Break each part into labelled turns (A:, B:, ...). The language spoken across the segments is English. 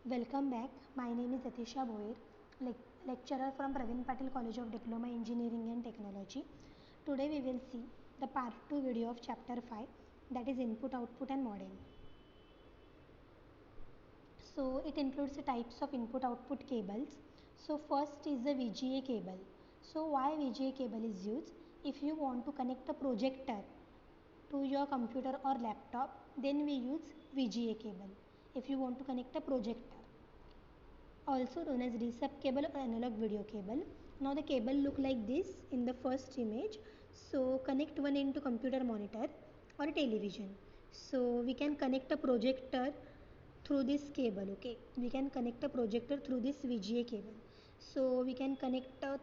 A: Welcome back. My name is Atisha Boyer, lecturer from Praveen Patil College of Diploma Engineering and Technology. Today we will see the part 2 video of chapter 5, that is input, output and modem. So it includes the types of input output cables. So first is the VGA cable. So why VGA cable is used? If you want to connect a projector to your computer or laptop, then we use VGA cable. If you want to connect a projector, also known as receipt cable or analog video cable. Now the cable look like this in the first image. So connect one into computer monitor or television. So we can connect a projector through this cable. Okay, we can connect a projector through this VGA cable. So we can connect a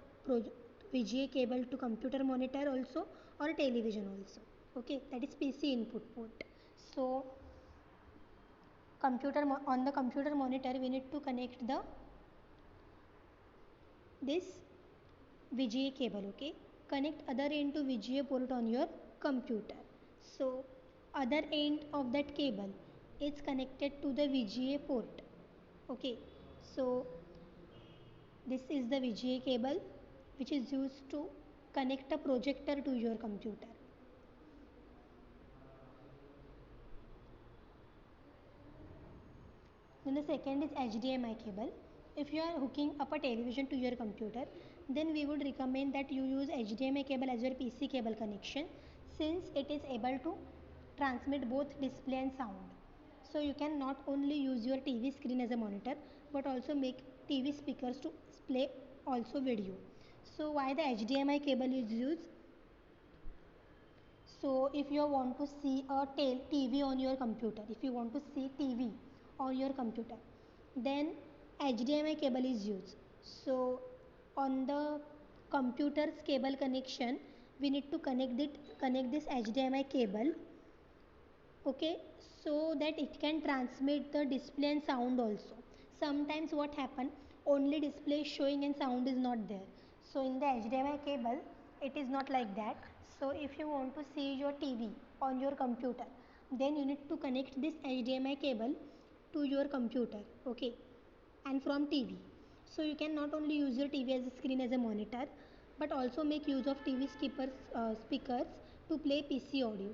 A: VGA cable to computer monitor also or television also. Okay, that is PC input port. So on the computer monitor we need to connect this VGA cable. Okay, connect other end to VGA port on your computer. So other end of that cable is connected to the VGA port. Okay, so this is the VGA cable which is used to connect a projector to your computer. Then the second is HDMI cable. If you are hooking up a television to your computer, then we would recommend that you use HDMI cable as your PC cable connection, since it is able to transmit both display and sound. So you can not only use your TV screen as a monitor but also make TV speakers to play also video. So why the HDMI cable is used? So if you want to see a TV on your computer, if you want to see TV on your computer, then HDMI cable is used. So on the computer's cable connection, we need to connect this HDMI cable, okay, so that it can transmit the display and sound also. Sometimes what happen, only display is showing and sound is not there. So in the HDMI cable, it is not like that. So if you want to see your TV on your computer, then you need to connect this HDMI cable to your computer, okay, and from TV. So you can not only use your TV as a screen as a monitor, but also make use of TV speakers to play PC audio.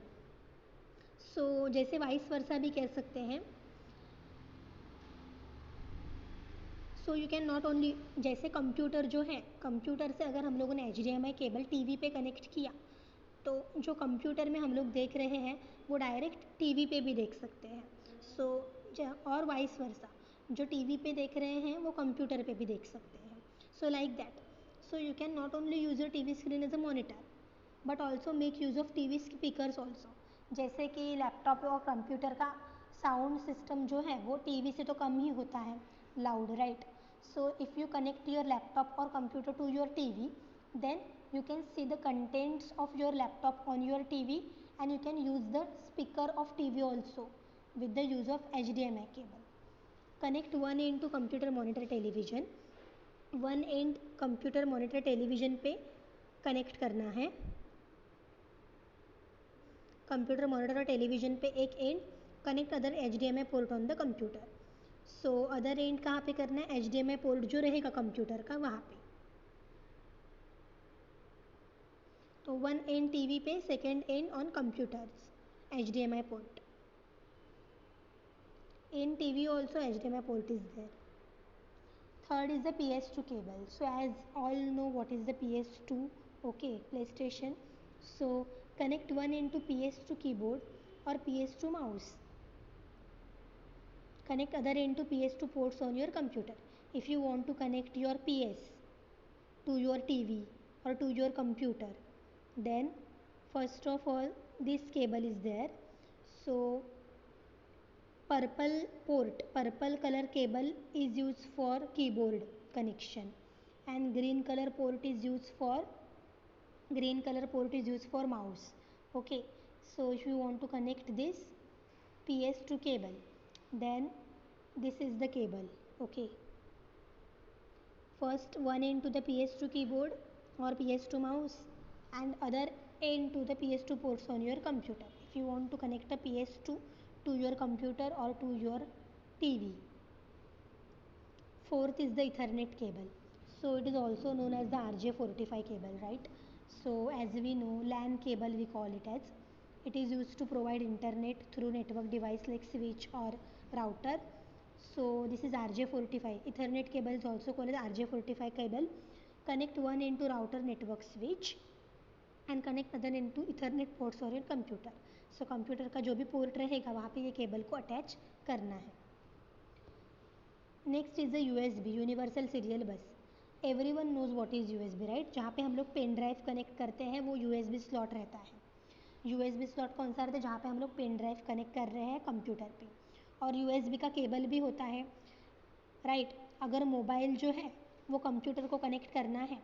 A: सो जैसे vice versa भी कह सकते हैं. सो you can not only, जैसे computer जो है, computer से अगर हम लोगों ने HDMI केबल टीवी पे कनेक्ट किया, तो जो कंप्यूटर में हम लोग देख रहे हैं वो डायरेक्ट टीवी पे भी देख सकते हैं. सो और वाइस वर्सा, जो टीवी पे देख रहे हैं वो कंप्यूटर पे भी देख सकते हैं. So like that. So you can not only use your TV screen as a monitor but also make use of TV speakers also. जैसे कि लैपटॉप और कंप्यूटर का साउंड सिस्टम जो है वो टीवी से तो कम ही होता है loud, right. So if you connect your laptop और computer to your TV, then you can see the contents of your laptop on your TV, and you can use the speaker of TV also with the use of HDMI cable. Connect one end to computer monitor television. One end computer monitor television पे connect करना है. Computer monitor और television पे एक and, connect other HDMI port on the computer. So other and कहाँ पे करना है, HDMI पोर्ट जो रहेगा कंप्यूटर का वहाँ पे. तो वन एंड टीवी पे, second and on computers HDMI port. In TV also HDMI port is there. Third is the PS2 cable. So as all know what is the PS2, okay, PlayStation. So connect one into PS2 keyboard or PS2 mouse. Connect other end to PS2 ports on your computer. If you want to connect your PS to your TV or to your computer, then first of all this cable is there. So purple color cable is used for keyboard connection, and green color port is used for mouse. Okay, so if you want to connect this PS2 cable, then this is the cable. Okay, first one end to the PS2 keyboard or PS2 mouse, and other end to the PS2 ports on your computer. If you want to connect a PS2 to your computer or to your TV. Fourth is the Ethernet cable. So it is also known as the RJ45 cable, right? So as we know, LAN cable we call it as. It is used to provide internet through network device like switch or router. So this is RJ45. Ethernet cable is also called as RJ45 cable. Connect one end to router network switch and connect other end to Ethernet ports और computer. So computer का जो भी port रहेगा वहाँ पे ये cable को attach करना है. Next is the USB universal serial bus. Every one knows what is USB, right? जहाँ पे हम लोग पेन ड्राइव कनेक्ट करते हैं वो USB स्लॉट रहता है. USB स्लॉट कौन सा रहता है? जहाँ पे हम लोग पेन ड्राइव कनेक्ट कर रहे हैं कंप्यूटर पे. और USB का केबल भी होता है, राइट? अगर मोबाइल जो है वो कंप्यूटर को कनेक्ट करना है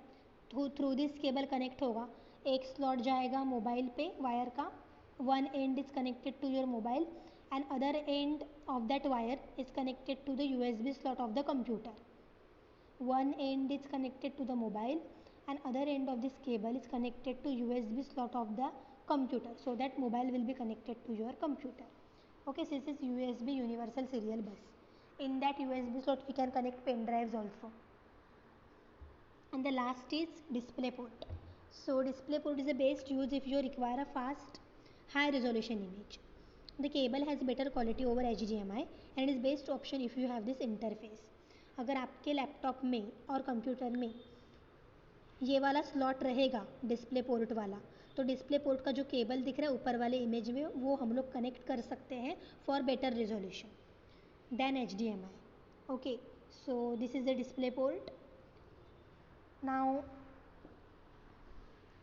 A: तो थ्रू दिस केबल कनेक्ट होगा. एक स्लॉट जाएगा मोबाइल पे वायर का. One end is connected to your mobile and other end of that wire is connected to the USB slot of the computer. One end is connected to the mobile and other end of this cable is connected to USB slot of the computer, so that mobile will be connected to your computer. Okay, so this is USB universal serial bus. In that USB slot we can connect pen drives also. And the last is display port. So display port is the best use if you require a fast high resolution image. The cable has better quality over HDMI and is best option if you have this interface. अगर आपके laptop में और computer में ये वाला slot रहेगा display port वाला, तो डिस्प्ले पोर्ट का जो केबल दिख रहा है ऊपर वाले इमेज में वो हम लोग कनेक्ट कर सकते हैं for better resolution than HDMI. Okay, so this is the display port. Now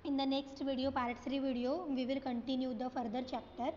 A: in the next video, part 3 video, we will continue the further chapter.